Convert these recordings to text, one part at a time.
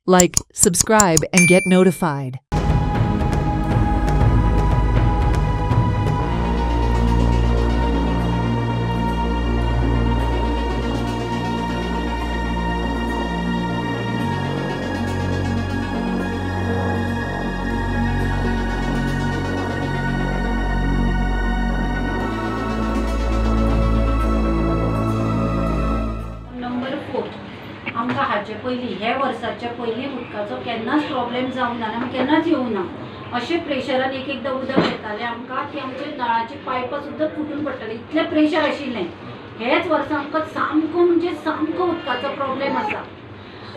Like, subscribe, and get notified. आमकां हाचे पयलीं हे वर्साचे पयलीं उदकाचो केन्नाच प्रॉब्लेम जावंक ना, केन्नाच येवंक ना. अशें प्रेशरान एक एकदां उदक येतालें आमकां की आमचे नळाची पायपां सुद्दां फुटून पडटाली, इतलें प्रेशर आशिल्लें. हेच वर्सा आमकां सामको म्हणजे सामको उदकाचो प्रॉब्लेम आसा.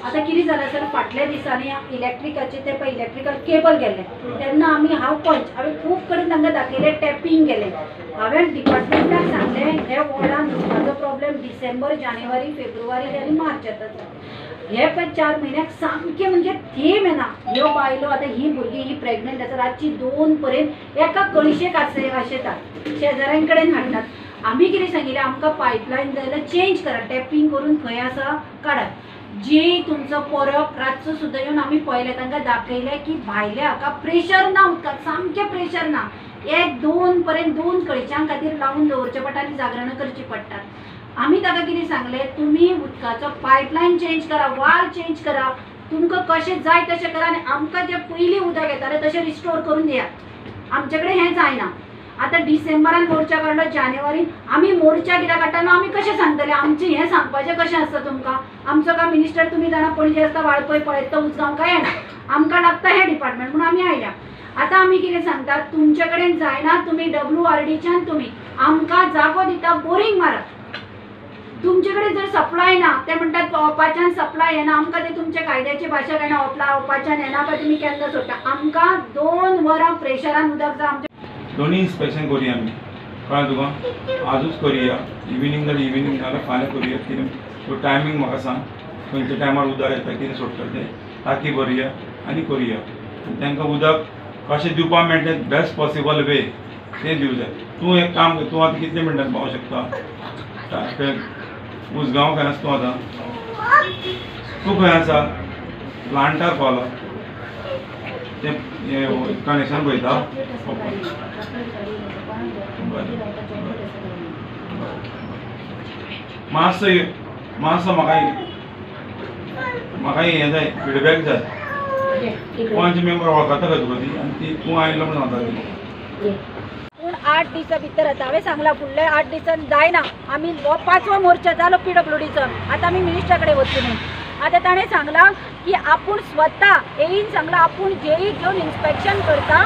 आतां कितें जालें सर, फाटल्या दिसांनी इलेक्ट्रिकाचे ते पळय इलेक्ट्रिकल केबल गेले तेन्ना हांवें खूब कडेन तांकां दाखयलें, टॅपिंग गेलें. हांवें डिपार्टमेंटाक सांगलें हे वॉर्डान उदकाचो प्रॉब्लेम डिसेंबर, जानेवारी, फेब्रुवारी आनी मार्च येता. हे पळय 4 म्हयन्याक सामकें म्हणजे थेंब येना. ह्यो बायलो आतां ही भुरगीं ही प्रेग्नंट आसा, रातची 2 पर्यंत एका कळशेक आशेतात, शेजाऱ्यां कडेन हाडटात. आमी कितें सांगिल्लें, आमकां पायपलायन जाय जाल्यार चेंज करा, टॅपिंग करून खंय आसा काडात. जी तुमचो परब रातचो सुद्दां येवन आमी पळयलें, तांकां दाखयलें की भायल्या हाका प्रेशर ना उदकाक, सामकें प्रेशर ना. 1-2 पर्यंत 2 कळशां खातीर लावून दवरचें पडटा आनी जागरणां करची पडटात. आमी ताका कितें सांगलें, तुमी उदकाचो पायपलायन चेंज करा, वाल चेंज करा, तुमकां कशें जाय तशें करा आनी आमकां जें पयलीं उदक येतालें तशें रिस्टोर करून दियात. आमचे कडेन हें जायना. आतां डिसेंबरान मोर्चा काडलो, जानेवारीन आमी मोर्चा कित्याक काडटालो, आमी कशें सांगतले, आमचें हें सांगपाचें कशें आसता तुमकां. आमचो काय मिनिस्टर तुमी जाणा पणजे आसता, वाळपय पळयता, तो उजगांवकार येना, आमकां लागता हें डिपार्टमेंट म्हणून आमी आयल्या. आतां आमी कितें सांगतात, तुमचे कडेन जायना, तुमी WRDच्यान तुमी आमकां जागो दिता, बोरींग मारात. तुमचे कडेन जर सप्लाय ना, ते म्हणटात ओपाच्यान सप्लाय येना, आमकां ते तुमचे कायद्याची भाशा कळना, ओपाच्यान येना काय तुमी केन्ना सोडटा. आमकां 2 वरां प्रेशरान उदक जाय. आमचे दोन्ही इन्स्पेक्शन करूया आमी, कळ्ळें तुका. आजूच करूया, इव्हिनिंग जाल्यार इव्हिनिंग नाल्यार फाल्यां करूया. कितें तो टायमींग म्हाका सांग, खंयच्या टायमार उदक येता, कितें सोडटा तें टाकी भरया आनी करूया. तांकां उदक कशें दिवपाक मेळटा बेस्ट पॉसिबल वे तें दिवं जाय. तूं एक काम कर, तूं आतां कितले मिनटान पावूंक शकता. उजगांव खंय आसा तूं आतां, तूं खंय आसा, प्लांटार पावला, तें कनेक्शन पळयता. मातसो म्हाका हें जाय, फिडबॅक जाय. पंच मेंबर वळखता खंय तुका ती, आनी ती तूं आयलो म्हणून सांगता. पूण 8 दिसां भितर येता. हांवें सांगलां फुडल्या 8 दिसान जायना. आमी हो 5वो मोर्चा जालो PWDचो. आतां आमी मिनिस्टरा कडेन वचूं न्ही. आतां ताणें सांगलां की आपूण स्वता येईन, सांगलां आपूण जेई घेवन इन्स्पेक्शन करता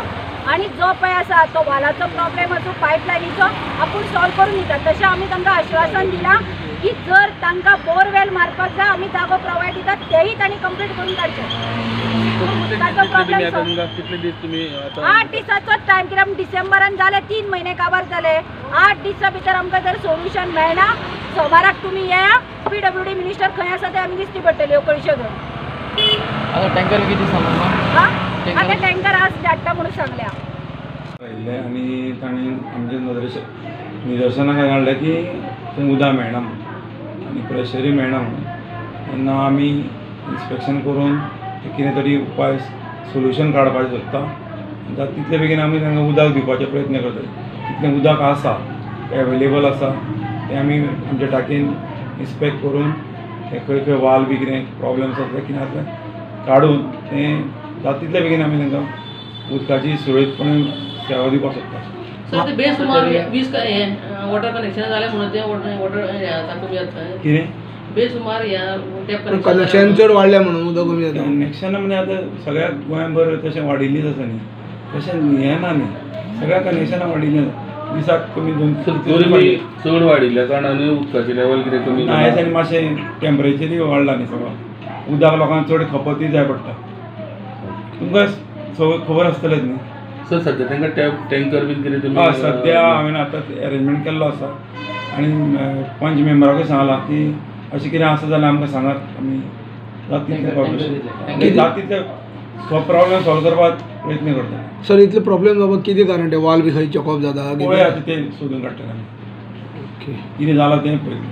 आनी जो पळय आसा तो वालाचो प्रॉब्लेम आसूं, पायपलायनीचो आपूण सॉल्व करून दिता. तशें आमी तांकां आश्वासन दिलां की जर तांकां बोरवेल मारपाक जाय आमी जागो प्रोवायड दितात, तेही तांणी कंप्लीट करून काडचें. उदकाचो प्रॉब्लेम 8 दिसाचोच टायम, कित्याक डिसेंबरान जाले 3 म्हयने काबार जाले. 8 दिसां भितर आमकां जर सोल्युशन मेळना, सोमाराक तुमी येया, PWD मिनिस्टर खंय आसा ते आमी दिसती पडटल्यो कळश्यो घेवन. टँकर किती सांगला, आतां टँकर आज धाडटा म्हणून सांगल्या. आनी ताणें आमच्या निदर्शनाक हाडलें की थंय उदक मेळना म्हणून आनी प्रेशरूय मेळना म्हणून. तेन्ना आमी इन्स्पेक्शन करून कितें तरी उपाय सोल्युशन काडपाचें सोदता. जाता तितले बेगीन आमी तांकां उदक दिवपाचे प्रयत्न करता. कितलें उदक आसा, एवेलेबल आसा तें आमी आमच्या टाकयेन इन्स्पेक्ट करून तें खंय खंय वाल बी कितें प्रॉब्लेम्स आसा कितें आसलें काडून तें जाता तितले बेगीन आमी तांकां उदकाची सुरळीतपणे सेवा दिवपाक सोदता. सर, ते बेसुमार 20 वॉटर कनेक्शन जालें म्हणून ते वॉटर कमी जाता. कितें बेसुमार कनेक्शन चड वाडल्या म्हणून उदक कमी जाता. कनेक्शनां म्हणजे आतां सगळ्या गोंयांभर तशें वाडिल्लीच आसा न्ही, तशें हें ना न्ही, सगळ्या कनेक्शनां वाडिल्लीं आसा. दिसाक कमी 2 चड वाडिल्ल्या कारणान उदकाची लेवल कितें कमी ना, हेच आनी मातशें टेम्परेचरूय वाडला न्ही सगळो. उदक लोकांक चड खपतूय जाय पडटा. तुमकां खबर आसतलेच न्ही. सर, सद्या तांकां टँकर बीन कितें तुमी? सद्या हांवें आतां अरेंजमेंट केल्लो आसा आनी पंच मेंबराकूय सांगलां की अशें कितें आसा जाल्यार आमकां सांगात, आमी जाता तितले प्रॉब्लेम सॉल्व करपाक प्रयत्न करता. सर, इतले प्रॉब्लेम जावपाक कितें कारण, ते वाल बी खंय चॉकअप जाता, पळया तें सोदून काडटले आमी. कितें जालां तें पळयता.